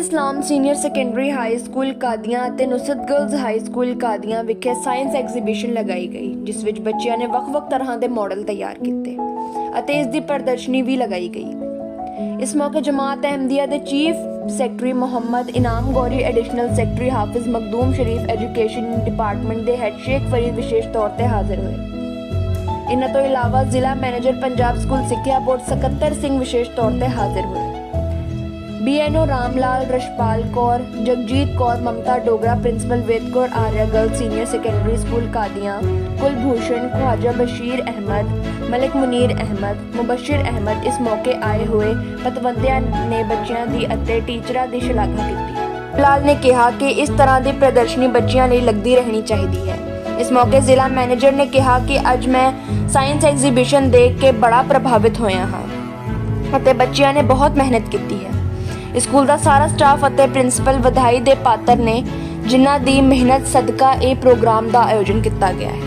ਇਸਲਾਮ senior secondary high school ਕਾਦੀਆਂ ਅਤੇ Nusrat girls high school ਕਾਦੀਆਂ ਵਿਖੇ science exhibition ਲਗਾਈ ਗਈ, ਜਿਸ ਵਿੱਚ ਬੱਚਿਆਂ ਨੇ ਵੱਖ-ਵੱਖ ਤਰ੍ਹਾਂ ਦੇ ਮਾਡਲ ਤਿਆਰ ਕੀਤੇ ਅਤੇ ਇਸ ਦੀ ਪ੍ਰਦਰਸ਼ਨੀ ਵੀ ਲਗਾਈ ਗਈ। ਇਸ ਮੌਕੇ ਜਮਾਤ ਅਹਿਮਦੀਆ ਦੇ ਚੀਫ ਸੈਕਟਰੀ ਮੁਹੰਮਦ ਇਨਾਮ ਗੌਰੀ, ਐਡੀਸ਼ਨਲ ਸੈਕਟਰੀ ਹਾਫਿਜ਼ ਮਖਦੂਮ ਸ਼ਰੀਫ, ਐਜੂਕੇਸ਼ਨ ਡਿਪਾਰਟਮੈਂਟ ਦੇ ਹੈੱਡ ਸ਼ੇਖ ਫਰੀਦ ਵਿਸ਼ੇਸ਼ ਤੌਰ ਤੇ ਹਾਜ਼ਰ ਹੋਏ। ਇਨ੍ਹਾਂ ਤੋਂ ਇਲਾਵਾ ਜ਼ਿਲ੍ਹਾ ਮੈਨੇਜਰ ਪੰਜਾਬ ਸਕੂਲ ਸਿੱਖਿਆ ਬੋਰਡ ਸਕੱਤਰ ਸਿੰਘ ਵਿਸ਼ੇਸ਼ ਤੌਰ ਤੇ ਹਾਜ਼ਰ ਹੋਏ। BNO ਰਾਮਲਾਲ, ਰਸ਼ਪਾਲ ਕੌਰ, ਜਗਜੀਤ ਕੌਰ, ਮਮਤਾ ਡੋਗਰਾ, ਪ੍ਰਿੰਸੀਪਲ ਵੇਦ ਕੌਰ ਆਰਿਆ ਗਰਲ ਸੀਨੀਅਰ ਸੈਕੰਡਰੀ ਸਕੂਲ ਕਾਦੀਆਂ, ਕੁਲਭੂਸ਼ਣ, ਖਵਾਜਾ ਬਸ਼ੀਰ ਅਹਿਮਦ, ਮਲਿਕ ਮੁਨੀਰ ਅਹਿਮਦ, ਮੁਬਸ਼ਿਰ ਅਹਿਮਦ ਇਸ ਮੌਕੇ ਆਏ ਹੋਏ ਪਤਵੰਤਿਆਂ ਨੇ ਬੱਚਿਆਂ ਦੀ ਅਤੇ ਟੀਚਰਾਂ ਦੀ ਸ਼ਲਾਘਾ ਕੀਤੀ। ਲਾਲ ਨੇ ਕਿਹਾ ਕਿ ਇਸ ਤਰ੍ਹਾਂ ਦੀ ਪ੍ਰਦਰਸ਼ਨੀ ਬੱਚਿਆਂ ਲਈ ਲੱਗਦੀ ਰਹਿਣੀ ਚਾਹੀਦੀ ਹੈ। ਇਸ ਮੌਕੇ ਜ਼ਿਲ੍ਹਾ ਮੈਨੇਜਰ ਨੇ ਕਿਹਾ ਕਿ ਅੱਜ ਮੈਂ ਸਾਇੰਸ ਐਗਜ਼ੀਬਿਸ਼ਨ ਦੇਖ ਕੇ ਬੜਾ ਪ੍ਰਭਾਵਿਤ ਹੋਇਆ ਹਾਂ ਅਤੇ ਬੱਚਿਆਂ ਨੇ ਬਹੁਤ ਮਿਹਨਤ ਕੀਤੀ ਹੈ। ਸਕੂਲ ਦਾ ਸਾਰਾ ਸਟਾਫ ਅਤੇ ਪ੍ਰਿੰਸੀਪਲ ਵਧਾਈ ਦੇ ਪਾਤਰ ਨੇ, ਜਿਨ੍ਹਾਂ ਦੀ ਮਿਹਨਤ ਸਦਕਾ ਇਹ ਪ੍ਰੋਗਰਾਮ ਦਾ ਆਯੋਜਨ ਕੀਤਾ ਗਿਆ ਹੈ।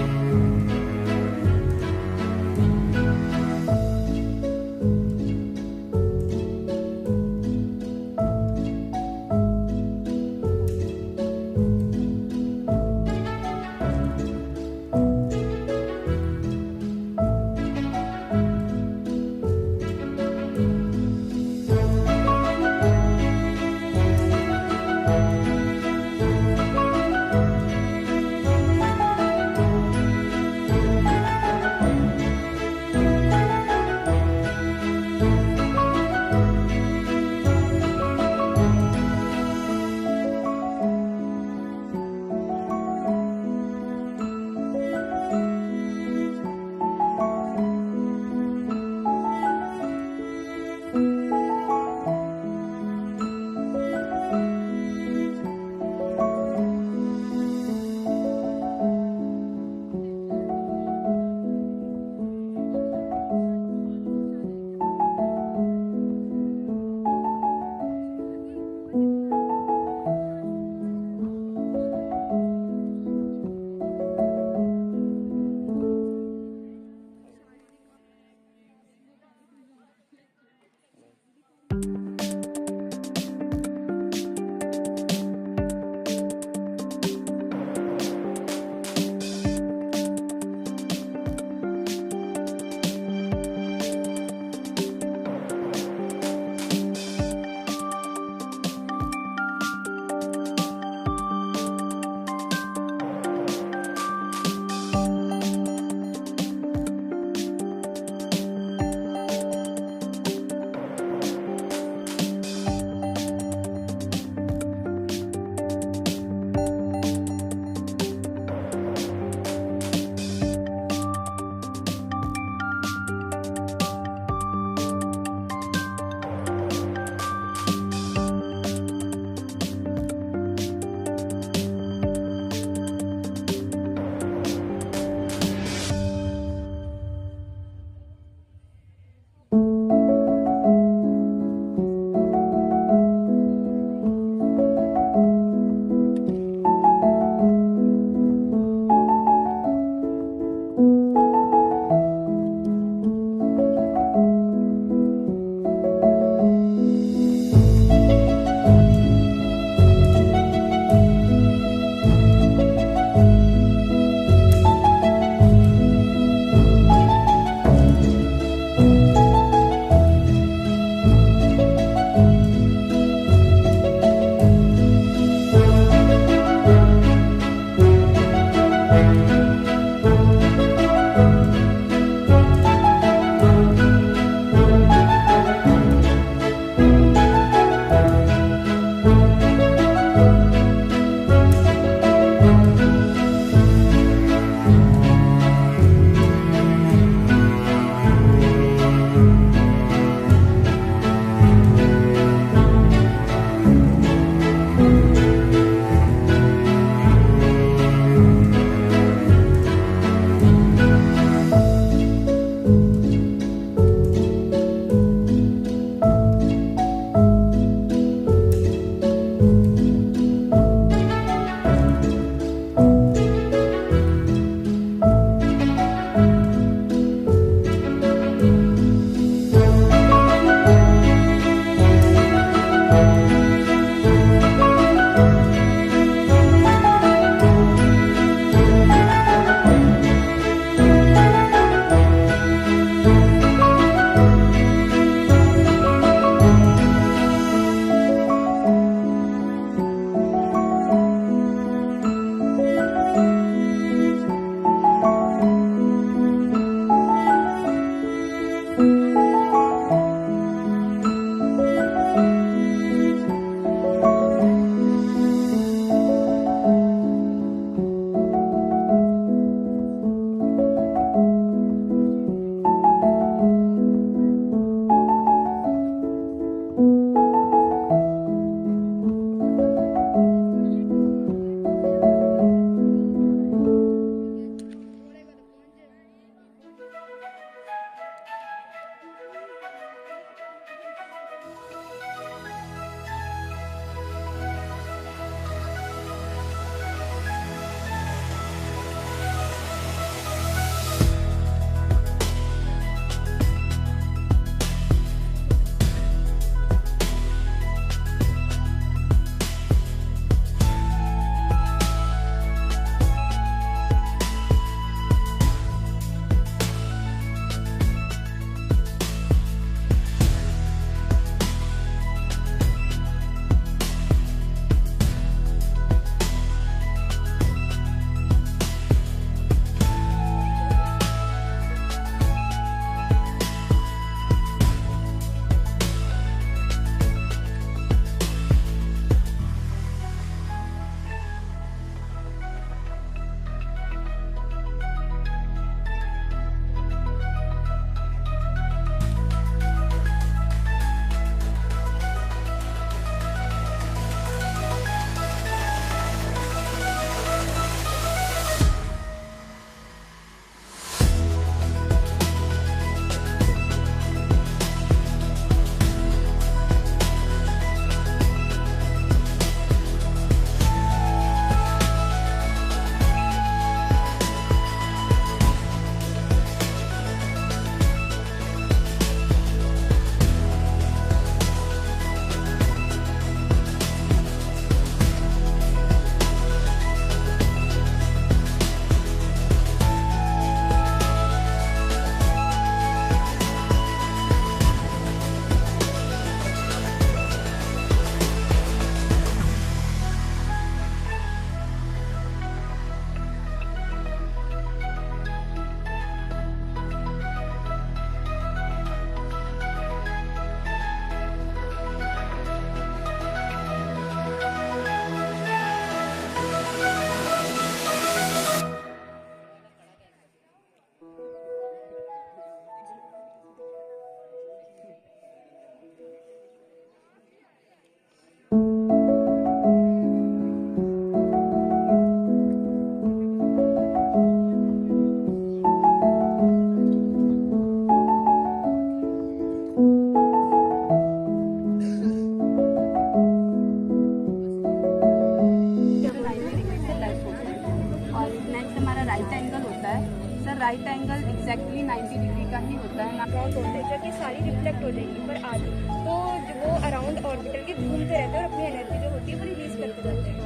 राइट एंगल एग्जैक्टली 90 डिग्री का ही होता है। अराउंड टेम्परेचर की सारी रिफ्लेक्ट हो जाएगी, पर आधी तो जो वो अराउंड ऑर्बिटर के घूमते रहते हैं और अपनी एनर्जी जो होती है वो रिलीज करते जाते हैं।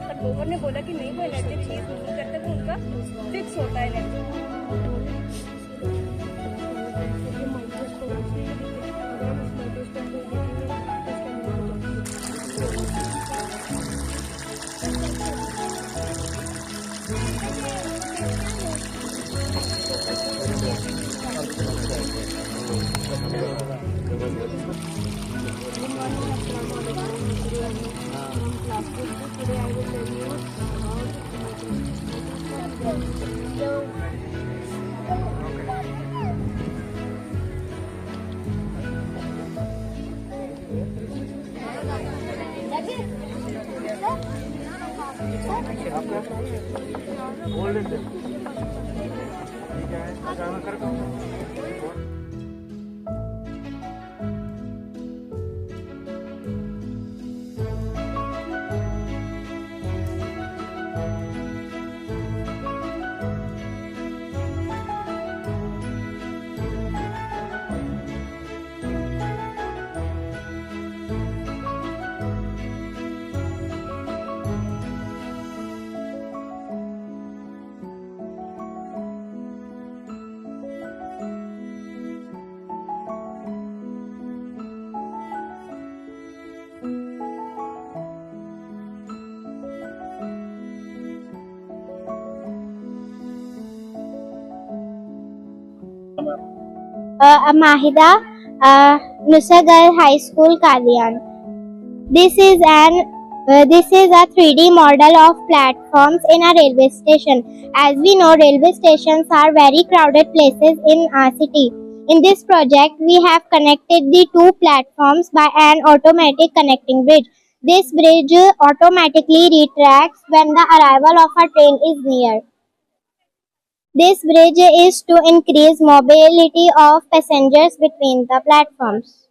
पर बोहर ने बोला कि नहीं, वो एनर्जी रिलीज नहीं करते, तो उनका फिक्स होता है energy. Mahida, Nusra Girl High School, Kadian. This is a 3D model of platforms in a railway station. As we know, railway stations are very crowded places in our city. In this project, we have connected the two platforms by an automatic connecting bridge. This bridge automatically retracts when the arrival of a train is near. This bridge is to increase mobility of passengers between the platforms.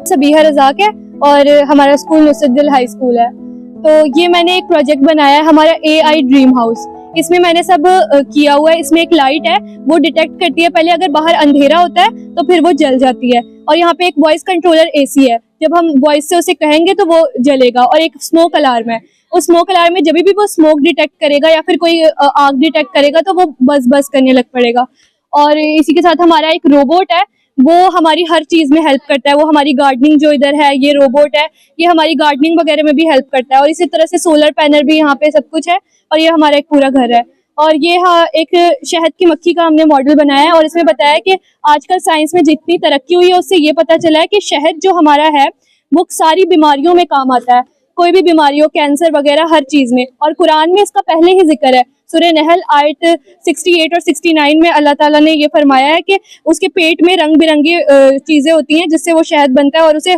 Sabiha Razzaq है और हमारा school Nusrat high school है। तो ये मैंने एक project बनाया है हमारा AI ड्रीम हाउस। इसमें मैंने सब किया हुआ है। इसमें एक लाइट है, वो डिटेक्ट करती है पहले अगर बाहर अंधेरा होता है तो फिर वो जल जाती है। और यहाँ पे एक वॉइस कंट्रोलर AC है, जब हम वॉइस से उसे कहेंगे तो वो जलेगा। और एक स्मोक अलार्म है, उस स्मोक अलार्म में जब भी वो स्मोक डिटेक्ट करेगा या फिर कोई आग डिटेक्ट करेगा तो वो बस बस करने लग पड़ेगा। और इसी के साथ हमारा एक रोबोट है, वो हमारी हर चीज में हेल्प करता है। वो हमारी गार्डनिंग जो इधर है, ये रोबोट है, ये हमारी गार्डनिंग वगैरह में भी हेल्प करता है। और इसी तरह से सोलर पैनल भी यहाँ पे सब कुछ है। और ये हमारा एक पूरा घर है। और ये एक शहद की मक्खी का हमने मॉडल बनाया है। और इसमें बताया है कि आजकल साइंस में जितनी तरक्की हुई है उससे ये पता चला है कि शहद जो हमारा है वो सारी बीमारियों में काम आता है, कोई भी बीमारी हो, कैंसर वगैरह, हर चीज में। और कुरान में इसका पहले ही जिक्र है, सूरह नहल आयत 68 और 69 में अल्लाह ताला ने ये फरमाया है कि उसके पेट में रंग बिरंगी चीजें होती हैं जिससे वो शहद बनता है। और उसे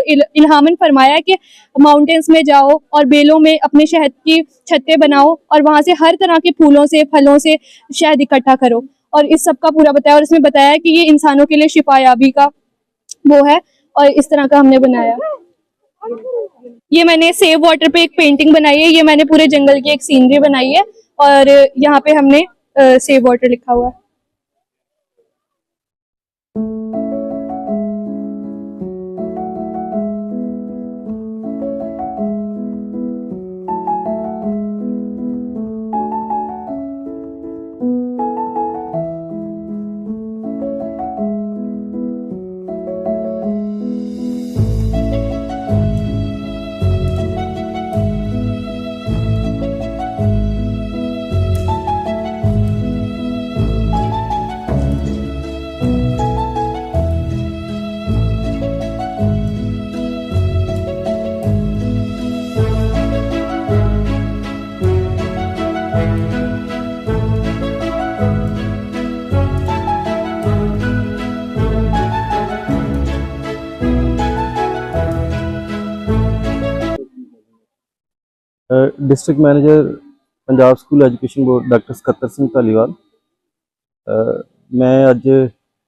इल्हामन फरमाया है कि माउंटेन्स में जाओ और बेलों में अपने शहद की छत्ते बनाओ और वहां से हर तरह के फूलों से, फलों से शहद इकट्ठा करो। और इस सब का पूरा बताया। और इसमें बताया है कि ये इंसानों के लिए शिफायाबी का वो है। और इस तरह का हमने बनाया। ये मैंने सेव वाटर पे एक पेंटिंग बनाई है। ये मैंने पूरे जंगल की एक सीनरी बनाई है और यहाँ पे हमने सेव वाटर लिखा हुआ है। District manager Punjab school education board doctor ਸਕੱਤਰ ਸਿੰਘ ਧਾਲੀਵਾਲ। मैं अज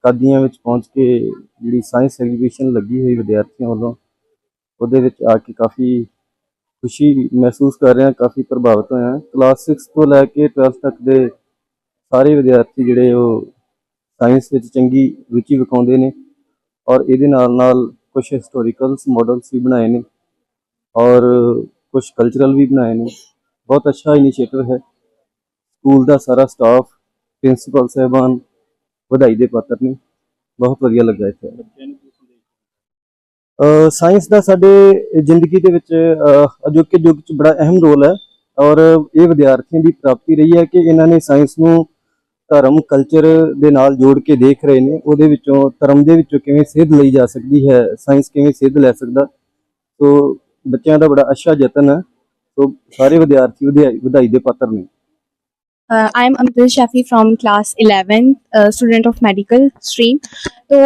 कादियां विच पहुँच के जी साइंस एग्जीबिशन लगी हुई विद्यार्थियों वालों ਉਹਦੇ ਵਿੱਚ आ के काफ़ी खुशी महसूस कर रहे हैं, काफ़ी प्रभावित होए हैं। क्लास 6 तो लैके 12th तक के सारे विद्यार्थी जिहड़े साइंस विच चंगी रुचि विखाउंदे ने और इहदे नाल कुछ हिस्टोरिकल्स मॉडल्स भी बनाए ने और कुछ कल्चरल भी बनाए ने। बहुत अच्छा इनिशिएटिव है। स्कूल का सारा स्टाफ, प्रिंसीपल साहबान ਵਧਾਈ ਦੇ ਪਾਤਰ ने। बहुत वधिया लगा इत्थे। साइंस का साडे जिंदगी दे विच अजोके युग च बड़ा अहम रोल है और ये विद्यार्थियों की प्राप्ति रही है कि इन्होंने साइंस नूं धर्म कल्चर दे नाल जोड़ के देख रहे हैं। उहदे विचों धर्म दे विचों किवें सेध लई जा सकती है, साइंस किवें सेध लै सकदा। तो बच्चों का बड़ा अच्छा यतन है। तो सारे विद्यार्थी ਵਧਾਈ ਦੇ पात्र ने। I am Amrita Shafi from class 11, student of medical stream. तो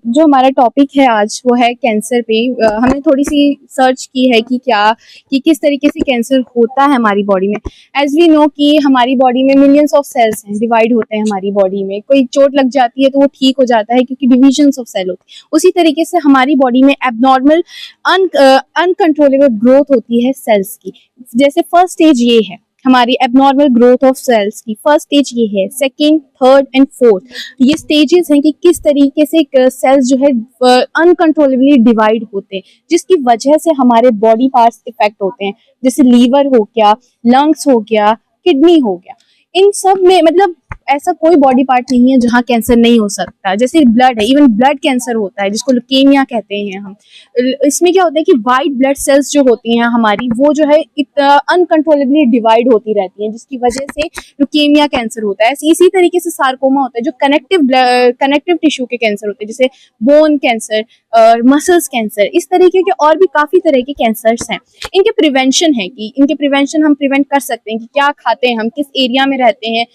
जो हमारा टॉपिक है आज वो है कैंसर पे। हमने थोड़ी सी सर्च की है कि किस तरीके से कैंसर होता है हमारी बॉडी में। एज वी नो कि हमारी बॉडी में मिलियंस ऑफ सेल्स हैं, डिवाइड होते हैं हमारी बॉडी में। कोई चोट लग जाती है तो वो ठीक हो जाता है क्योंकि डिविजन्स ऑफ सेल होती है। उसी तरीके से हमारी बॉडी में एबनॉर्मल अनकंट्रोलेबल ग्रोथ होती है सेल्स की। जैसे फर्स्ट स्टेज ये है हमारी एबनॉर्मल ग्रोथ ऑफ सेल्स की, फर्स्ट स्टेज ये है। सेकंड, थर्ड एंड फोर्थ ये स्टेजेस हैं कि किस तरीके से सेल्स जो है अनकंट्रोलेबली डिवाइड होते हैं, जिसकी वजह से हमारे बॉडी पार्ट्स इफेक्ट होते हैं। जैसे लीवर हो गया, लंग्स हो गया, किडनी हो गया। इन सब में मतलब ऐसा कोई बॉडी पार्ट नहीं है जहाँ कैंसर नहीं हो सकता। जैसे ब्लड है, इवन ब्लड कैंसर होता है जिसको ल्यूकेमिया कहते हैं हम। इसमें क्या होता है कि वाइट ब्लड सेल्स जो होती हैं हमारी, वो जो है अनकंट्रोलेबली डिवाइड होती रहती हैं, जिसकी वजह से ल्यूकेमिया कैंसर होता है। इसी तरीके से सार्कोमा होता है जो कनेक्टिव टिश्यू के कैंसर होते हैं, जैसे बोन कैंसर और मसल्स कैंसर। इस तरीके के और भी काफी तरह के कैंसर्स हैं। इनके प्रिवेंशन है कि इनके प्रिवेंशन हम प्रिवेंट कर सकते हैं कि क्या खाते हैं हम, किस एरिया में रहते हैं,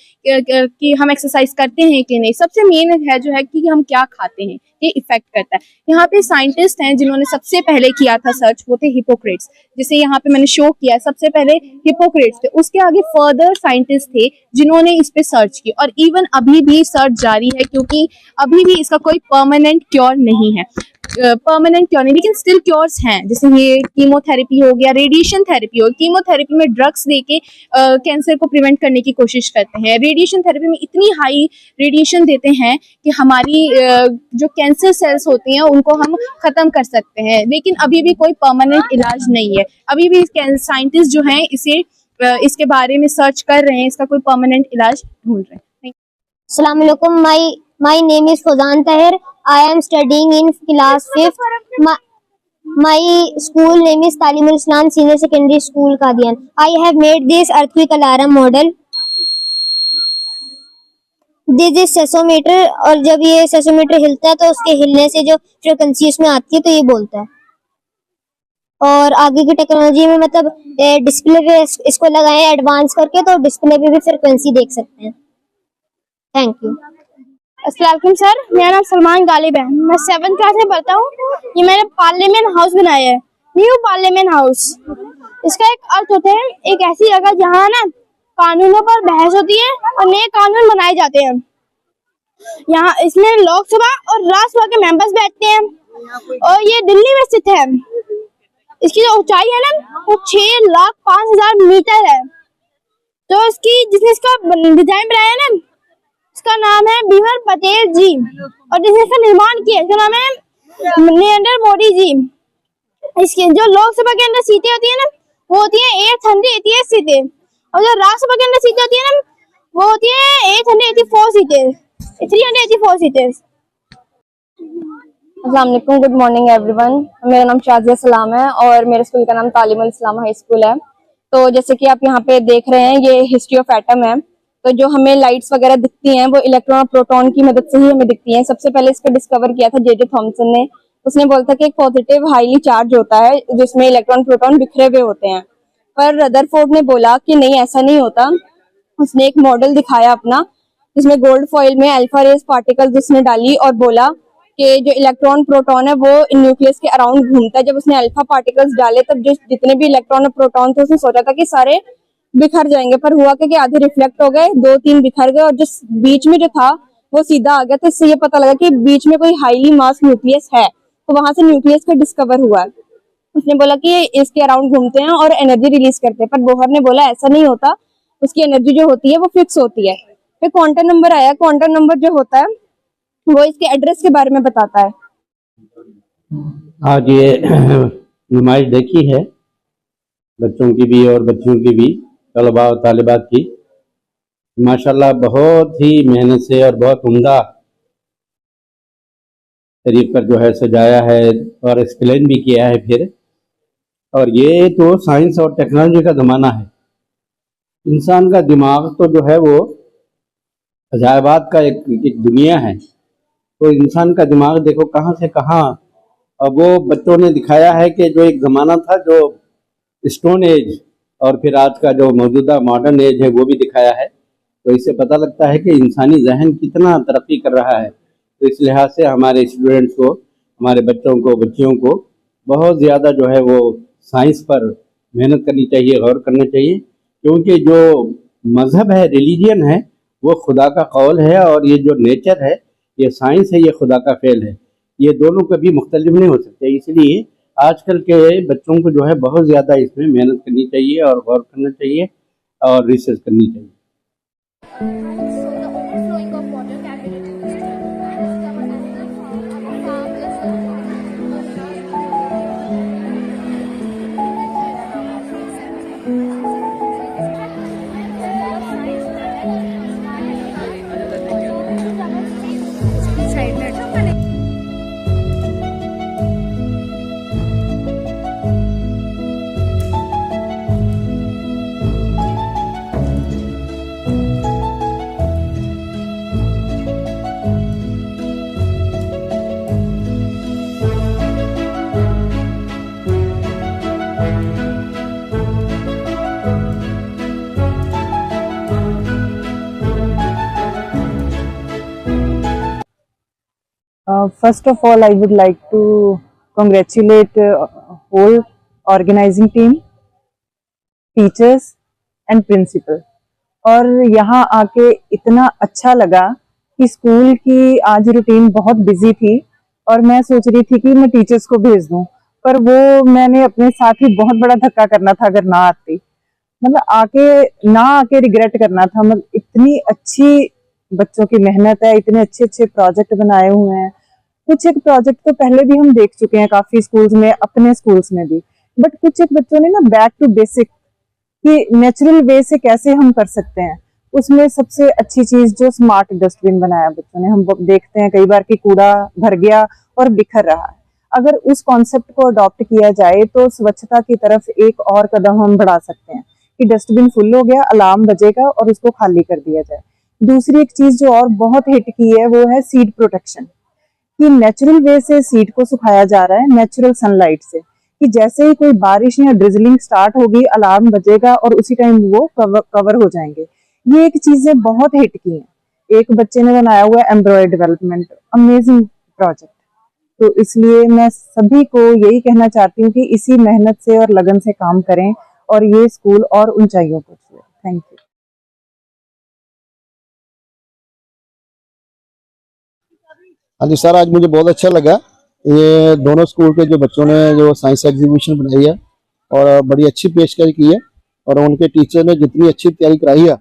कि हम एक्सरसाइज करते हैं कि नहीं। सबसे मेन है जो है कि हम क्या खाते हैं, ये इफेक्ट करता है। यहाँ पे साइंटिस्ट हैं जिन्होंने सबसे पहले किया था सर्च, वो थे हिपोक्रेट्स। जैसे यहाँ पे मैंने शो किया, सबसे पहले हिपोक्रेट्स थे, उसके आगे फर्दर साइंटिस्ट थे जिन्होंने इस पे सर्च की। और इवन अभी भी सर्च जारी है क्योंकि अभी भी इसका कोई परमानेंट क्योर नहीं है। परमानेंट क्योर नहीं, लेकिन स्टिल क्योर्स हैं, जैसे ये कीमोथेरेपी हो गया, रेडिएशन थेरेपी हो। कीमोथेरेपी में ड्रग्स देके कैंसर को प्रिवेंट करने की कोशिश करते हैं। रेडिएशन थेरेपी में इतनी हाई रेडिएशन देते हैं कि हमारी जो कैंसर सेल्स होती हैं उनको हम खत्म कर सकते हैं, लेकिन अभी भी कोई परमानेंट इलाज नहीं है। अभी भी साइंटिस्ट जो हैं इसके बारे में सर्च कर रहे हैं, इसका कोई परमानेंट इलाज ढूंढ रहे हैं। Assalamu alaikum. My name is Fozan Tahir. I am studying in class 5th. My school name is Talimul Islam Senior Secondary School Qadian. I have made this earthquake alarm model. This is seismometer, और जब ये seismometer हिलता है तो उसके हिलने से जो फ्रीक्वेंसी उसमें आती है तो ये बोलता है। और आगे की टेक्नोलॉजी में मतलब डिस्प्ले पे इसको लगाएं एडवांस करके तो डिस्प्ले पे भी फ्रीक्वेंसी देख सकते हैं। Thank you. अस्सलाम वालेकुम सर, मेरा नाम सलमान गालिब है। मैं 7th क्लास में पढ़ता हूँ। ये मैंने पार्लियामेंट हाउस बनाया है, न्यू पार्लियामेंट हाउस। इसका एक अर्थ होता है एक ऐसी जगह जहाँ ना कानूनों पर बहस होती है और नए कानून बनाए जाते हैं। यहाँ इसमें लोकसभा और राज्यसभा के मेंबर्स बैठते हैं और ये दिल्ली में स्थित है। इसकी जो ऊंचाई है ना वो 6,05,000 मीटर है। तो जिसने इसका डिजाइन बनाया है ना, इसका नाम है बीमर पटेल जी, और जिसने इसका निर्माण किया इसका नाम है नरेंद्र मोदी जी। इसके जो लोकसभा के अंदर सीटें होती है ना वो होती है 888 सीटें, और जो राज्यसभा के अंदर सीटें होती है ना वो होती है 884 सीटें, 384 सीटें। अस्सलाम वालेकुम, गुड मॉर्निंग एवरीवन। मेरा नाम शाजिया सलाम है और मेरे स्कूल का नाम तालिमुल इस्लाम हाई स्कूल है। तो जैसे कि आप यहाँ पे देख रहे हैं ये हिस्ट्री ऑफ एटम है। तो जो हमें लाइट्स वगैरह दिखती हैं वो इलेक्ट्रॉन और प्रोटॉन की मदद से ही हमें दिखती हैं। सबसे पहले इसको डिस्कवर किया था जे थॉमसन ने। उसने बोला था कि एक पॉजिटिव हाईली चार्ज होता है जिसमें इलेक्ट्रॉन प्रोटॉन बिखरे हुए होते हैं, पर रदरफोर्ड ने बोला कि नहीं ऐसा नहीं होता। उसने एक मॉडल दिखाया अपना जिसमें गोल्ड फॉइल में अल्फा रेज पार्टिकल्स उसने डाली और बोला कि जो इलेक्ट्रॉन प्रोटॉन है वो न्यूक्लियस के अराउंड घूमता है। जब उसने अल्फा पार्टिकल्स डाले तब जो जितने भी इलेक्ट्रॉन और प्रोटॉन थे उसने सोचा था कि सारे बिखर जाएंगे, पर हुआ कि आधे रिफ्लेक्ट हो गए, 2-3 बिखर गए और जिस बीच में जो था वो सीधा आ गया। तो इससे ये पता लगा कि बीच में कोई हाईली मास न्यूक्लियस है, तो वहां से न्यूक्लियस का डिस्कवर हुआ है। उसने बोला कि इसके अराउंड घूमते हैं और एनर्जी रिलीज करते हैं, पर बोहर ने बोला ऐसा नहीं होता, उसकी एनर्जी जो होती है वो फिक्स होती है। फिर क्वांटम नंबर आया। क्वांटम नंबर जो होता है वो इसके एड्रेस के बारे में बताता है। आज ये नुमाइश देखी है बच्चों की भी और बच्चियों की भी, तलबा और तालिबात की। माशाल्लाह बहुत ही मेहनत से और बहुत उम्दा तरीके पर जो है सजाया है और एक्सप्लेन भी किया है फिर। और ये तो साइंस और टेक्नोलॉजी का ज़माना है। इंसान का दिमाग तो जो है वो अजायबात का एक दुनिया है। तो इंसान का दिमाग देखो कहाँ से कहाँ। अब वो बच्चों ने दिखाया है कि जो एक ज़माना था जो स्टोन एज और फिर आज का जो मौजूदा मॉडर्न एज है वो भी दिखाया है। तो इससे पता लगता है कि इंसानी जहन कितना तरक्की कर रहा है। तो इस लिहाज से हमारे स्टूडेंट्स को, हमारे बच्चों को, बच्चियों को बहुत ज़्यादा जो है वो साइंस पर मेहनत करनी चाहिए, गौर करना चाहिए, क्योंकि जो मज़हब है, रिलीजन है, वो खुदा का कौल है और ये जो नेचर है, ये साइंस है, ये खुदा का फेल है। ये दोनों कभी मुख्तलिफ नहीं हो सकते। इसलिए आजकल के बच्चों को जो है बहुत ज़्यादा इसमें मेहनत करनी चाहिए और गौर करना चाहिए और रिसर्च करनी चाहिए। First of all, I would like to congratulate whole organizing team, teachers and principal। और यहाँ आके इतना अच्छा लगा कि स्कूल की आज रूटीन बहुत बिजी थी, और मैं सोच रही थी कि मैं टीचर्स को भेज दूं, पर वो मैंने अपने साथ ही बहुत बड़ा धक्का करना था अगर ना आती। मतलब ना आके रिग्रेट करना था। मतलब इतनी अच्छी बच्चों की मेहनत है, इतने अच्छे अच्छे प्रोजेक्ट बनाए हुए हैं। कुछ एक प्रोजेक्ट तो पहले भी हम देख चुके हैं काफी स्कूल्स में, अपने स्कूल्स में भी, बट कुछ एक बच्चों ने ना बैक टू बेसिक कि नेचुरल वे से कैसे हम कर सकते हैं। उसमें सबसे अच्छी चीज जो स्मार्ट डस्टबिन बनाया बच्चों ने। हम देखते हैं कई बार कि कूड़ा भर गया और बिखर रहा है। अगर उस कॉन्सेप्ट को अडॉप्ट किया जाए तो स्वच्छता की तरफ एक और कदम हम बढ़ा सकते हैं कि डस्टबिन फुल हो गया, अलार्म बजेगा और उसको खाली कर दिया जाए। दूसरी एक चीज जो और बहुत हिट की है वो है सीड प्रोटेक्शन, कि नेचुरल वे से सीड को सुखाया जा रहा है, नेचुरल सनलाइट से, कि जैसे ही कोई बारिश या ड्रिजलिंग स्टार्ट होगी अलार्म बजेगा और उसी टाइम वो कवर हो जाएंगे। ये एक चीजें बहुत हिट की हैं। एक बच्चे ने बनाया हुआ है एम्ब्रॉयडरी डेवलपमेंट, अमेजिंग प्रोजेक्ट। तो इसलिए मैं सभी को यही कहना चाहती हूँ कि इसी मेहनत से और लगन से काम करें और ये स्कूल और ऊंचाइयों को छुए। Thank you. हाँ जी सर, आज मुझे बहुत अच्छा लगा। ये दोनों स्कूल के जो बच्चों ने जो साइंस एग्जीबिशन बनाई है और बड़ी अच्छी पेशकश की है, और उनके टीचर ने जितनी अच्छी तैयारी कराई है,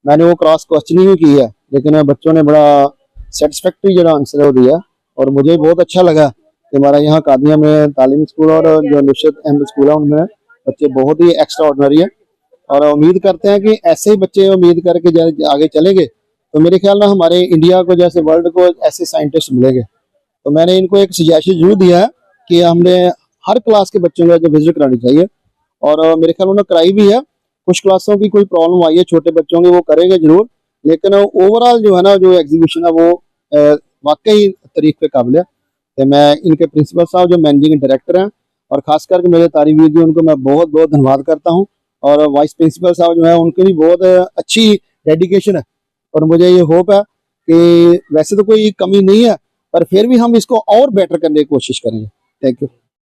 मैंने वो क्रॉस क्वेश्चनिंग भी की है, लेकिन बच्चों ने बड़ा सेटिस्फैक्ट्री जो आंसर है वो दिया। और मुझे बहुत अच्छा लगा कि हमारा यहाँ कादियां में तालीमी स्कूल और जो नुसरत अहमद स्कूल है उनमें बच्चे बहुत ही एक्स्ट्रा ऑर्डिनरी है। और उम्मीद करते हैं कि ऐसे ही बच्चे उम्मीद करके आगे चलेंगे तो मेरे ख्याल में हमारे इंडिया को जैसे वर्ल्ड को ऐसे साइंटिस्ट मिलेंगे। तो मैंने इनको एक सजेशन जरूर दिया है कि हमने हर क्लास के बच्चों को विजिट करानी चाहिए, और मेरे ख्याल उन्होंने कराई भी है। कुछ क्लासों की कोई प्रॉब्लम आई है छोटे बच्चों की, वो करेंगे जरूर, लेकिन ओवरऑल जो है ना जो एग्जीबिशन है वो वाकई तारीफ के काबिल है। तो मैं इनके प्रिंसिपल साहब जो मैनेजिंग डायरेक्टर हैं और खास करके मेरे तारीफीर जी, उनको मैं बहुत बहुत धन्यवाद करता हूँ। और वाइस प्रिंसिपल साहब जो है उनकी भी बहुत अच्छी डेडिकेशन है, और मुझे ये होप है कि वैसे तो कोई कमी नहीं है पर फिर भी हम इसको और बेटर करने की कोशिश करेंगे। Thank you.